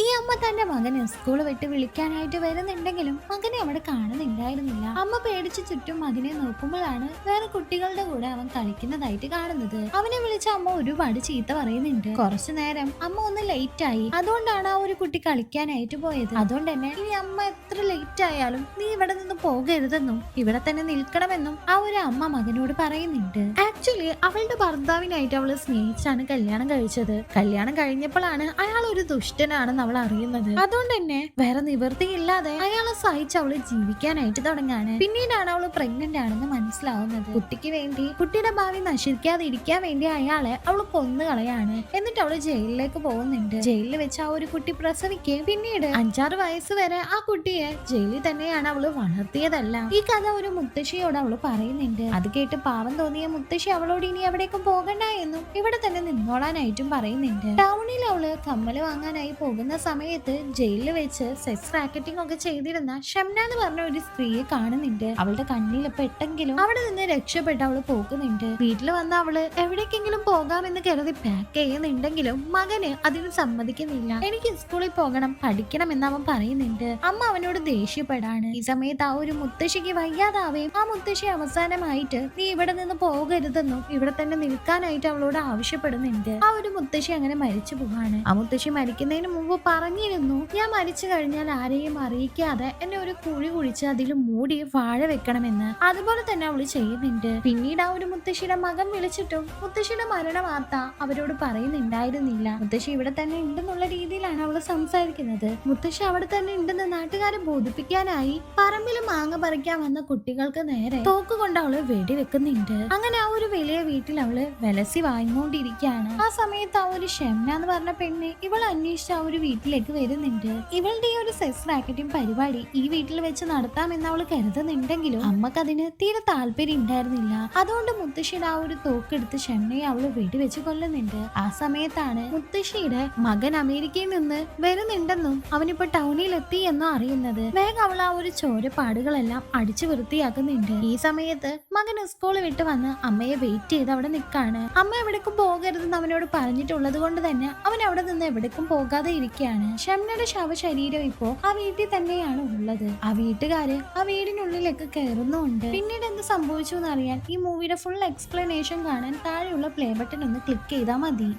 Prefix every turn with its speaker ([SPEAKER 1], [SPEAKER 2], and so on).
[SPEAKER 1] ഈ അമ്മ തന്റെ മകനെ സ്കൂൾ വിട്ട് വിളിക്കാനായിട്ട് വരുന്നുണ്ടെങ്കിലും മകനെ അവിടെ കാണുന്നുണ്ടായിരുന്നില്ല. അമ്മ പേടിച്ച് ചുറ്റും മകനെ നോക്കുമ്പോഴാണ് വേറെ കുട്ടികളുടെ കൂടെ അവൻ കളിക്കുന്നതായിട്ട് കാണുന്നത്. അവനെ വിളിച്ച അമ്മ ഒരുപാട് ചീത്ത പറയുന്നുണ്ട്. കുറച്ചു നേരം അമ്മ ഒന്ന് ലേറ്റ് ആയി, അതുകൊണ്ടാണ് ആ ഒരു കുട്ടി കളിക്കാനായിട്ട് പോയത്. അതുകൊണ്ട് തന്നെ ഈ അമ്മ എത്ര ലേറ്റ് ആയാലും നീ ഇവിടെ നിന്ന് പോകരുതെന്നും ഇവിടെ തന്നെ നിൽക്കണമെന്നും ആ ഒരു അമ്മ മകനോട് പറയുന്നുണ്ട്. ആക്ച്വലി അവളുടെ ഭർത്താവിനായിട്ട് അവള് സ്നേഹിച്ചാണ് കല്യാണം കഴിച്ചത്. കല്യാണം കഴിഞ്ഞപ്പോഴാണ് അയാൾ ഒരു ദുഷ്ടനാണെന്ന് അവൾ അറിയുന്നത്. അതുകൊണ്ട് തന്നെ വേറെ നിവൃത്തിയില്ലാതെ അയാളെ സഹിച്ച് അവള് ജീവിക്കാനായിട്ട് തുടങ്ങാണ്. പിന്നീടാണ് അവള് പ്രഗ്നന്റ് ആണെന്ന് മനസ്സിലാവുന്നത്. കുട്ടിക്ക് വേണ്ടി, കുട്ടിയുടെ ഭാവി നശിക്കാതിരിക്കാൻ വേണ്ടി അയാളെ അവള് കൊന്നു കളയാണ്. എന്നിട്ട് അവള് ജയിലിലേക്ക് പോകുന്നുണ്ട്. ജയിലിൽ വെച്ച് ആ ഒരു കുട്ടി പ്രസവിക്കുകയും പിന്നീട് 5-6 വയസ്സ് വരെ ആ കുട്ടിയെ ജയിലിൽ തന്നെയാണ് അവള് വളർത്തിയതെല്ലാം. ഈ കഥ ഒരു മുത്തശ്ശിയോട് അവള് പറയുന്നുണ്ട്. അത് കേട്ട് പാവം തോന്നിയ മുത്തശ്ശി അവളോട് ഇനി എവിടേക്കും പോകണ്ട എന്നും ഇവിടെ തന്നെ നിന്നോളാനായിട്ടും പറയുന്നുണ്ട്. ടൗണിൽ അവള് കമ്മല് വാങ്ങാനായി പോകുന്ന സമയത്ത് ജയിലിൽ വെച്ച് സെക്സ് റാക്കറ്റിംഗ് ഒക്കെ ചെയ്തിരുന്ന ഷംന എന്ന് പറഞ്ഞ ഒരു സ്ത്രീയെ കാണുന്നുണ്ട്. അവളുടെ കണ്ണിൽ പെട്ടെങ്കിലും അവിടെ നിന്ന് രക്ഷപ്പെട്ട് അവള് പോകുന്നുണ്ട്. വീട്ടിൽ വന്ന അവള് എവിടേക്കെങ്കിലും പോകാമെന്ന് കരുതി പാക്ക് ചെയ്യുന്നുണ്ടെങ്കിലും മകന് അതിന് സമ്മതിക്കുന്നില്ല. എനിക്ക് സ്കൂളിൽ പോകണം, പഠിക്കണം എന്ന് അവൻ പറയുന്നുണ്ട്. അമ്മ അവനോട് ദേഷ്യപ്പെടാണ്. ഈ സമയത്ത് ആ ഒരു മുത്തശ്ശിക്ക് വയ്യാതാവുകയും ആ മുത്തശ്ശി അവസാനമായിട്ട് നീ ഇവിടെ നിന്ന് പോകരുതെന്നും ഇവിടെ തന്നെ നിൽക്കാനായിട്ട് അവളോട് ആവശ്യപ്പെടുന്നുണ്ട്. ആ ഒരു മുത്തശ്ശി അങ്ങനെ മരിച്ചു പോവാണ്. ആ മുത്തശ്ശി മരിക്കുന്നതിന് മുമ്പ് പറഞ്ഞിരുന്നു, ഞാൻ മരിച്ചു കഴിഞ്ഞാൽ ആരെയും അറിയിക്കാതെ എന്നെ ഒരു കുഴി കുഴിച്ച് അതിൽ മൂടി വാഴ വെക്കണമെന്ന്. അതുപോലെ തന്നെ അവള് ചെയ്യുന്നുണ്ട്. പിന്നീട് ആ ഒരു മുത്തശ്ശിയുടെ മകൻ വിളിച്ചിട്ടും മുത്തശ്ശിയുടെ മരണ വാർത്ത അവരോട് പറയുന്നുണ്ടായിരുന്നില്ല. മുത്തശ്ശി ഇവിടെ തന്നെ ഉണ്ടെന്നുള്ള രീതിയിലാണ് അവള് സംസാരിക്കുന്നത്. മുത്തശ്ശി അവിടെ തന്നെ ഉണ്ടെന്ന് നാട്ടുകാരെ ബോധിപ്പിക്കാനായി പറമ്പിൽ മാങ്ങ പറിക്കാൻ വന്ന കുട്ടികൾക്ക് നേരെ തോക്കുകൊണ്ട് അവള് വെടിവെക്കുന്നുണ്ട്. അങ്ങനെ ആ ഒരു വലിയ വീട്ടിൽ അവള് വിലസി വാങ്ങിക്കൊണ്ടിരിക്കുകയാണ്. ആ സമയത്ത് ആ ഒരു ഷംന എന്ന് പറഞ്ഞ പെണ്ണ് ഇവൾ അന്വേഷിച്ച ആ ഒരു വീട്ടിലേക്ക് വരുന്നുണ്ട്. ഇവളുടെ ഈ ഒരു സെക്സ് റാക്കറ്റിംഗ് പരിപാടി ഈ വീട്ടിൽ വെച്ച് നടത്താമെന്ന് അവള് കരുതുന്നുണ്ടെങ്കിലും അമ്മക്ക് അതിന് തീരെ താല്പര്യം ഉണ്ടായിരുന്നില്ല. അതുകൊണ്ട് മുത്തശ്ശിയുടെ ആ ഒരു തോക്കെടുത്ത് ഷംനയെ അവള് വെടിവെച്ച് കൊല്ലുന്നുണ്ട്. ആ സമയത്താണ് മുത്തശ്ശിയുടെ മകൻ അമേരിക്കയിൽ നിന്ന് വരുന്നുണ്ടെന്നും അവനിപ്പോ ടൗണിൽ എത്തി എന്നും അറിയുന്നത്. വേഗം അവൾ ആ ഒരു ചോരപ്പാടുകളെല്ലാം അടിച്ചു വൃത്തിയാക്കുന്നുണ്ട്. ഈ സമയത്ത് മകൻ സ്കൂളിൽ വിട്ട് വന്ന് അമ്മയെ വെയിറ്റ് ചെയ്ത് അവിടെ നിൽക്കാണ്. അമ്മ എവിടേക്കും പോകരുതെന്ന് അവനോട് പറഞ്ഞിട്ടുള്ളത് കൊണ്ട് തന്നെ അവൻ അവിടെ നിന്ന് എവിടേക്കും പോകാതെ ഇരിക്കുകയാണ്. ഷംനയുടെ ശവശരീരം ഇപ്പോ ആ വീട്ടിൽ തന്നെയാണ് ഉള്ളത്. ആ വീട്ടുകാര് ആ വീടിനുള്ളിലേക്ക് കയറുന്നുണ്ട്. പിന്നീട് എന്ത് സംഭവിച്ചു എന്നറിയാൻ ഈ മൂവിയുടെ ഫുൾ എക്സ്പ്ലനേഷൻ കാണാൻ താഴെയുള്ള പ്ലേ ബട്ടൺ ഒന്ന് ക്ലിക്ക് ചെയ്താൽ മതി.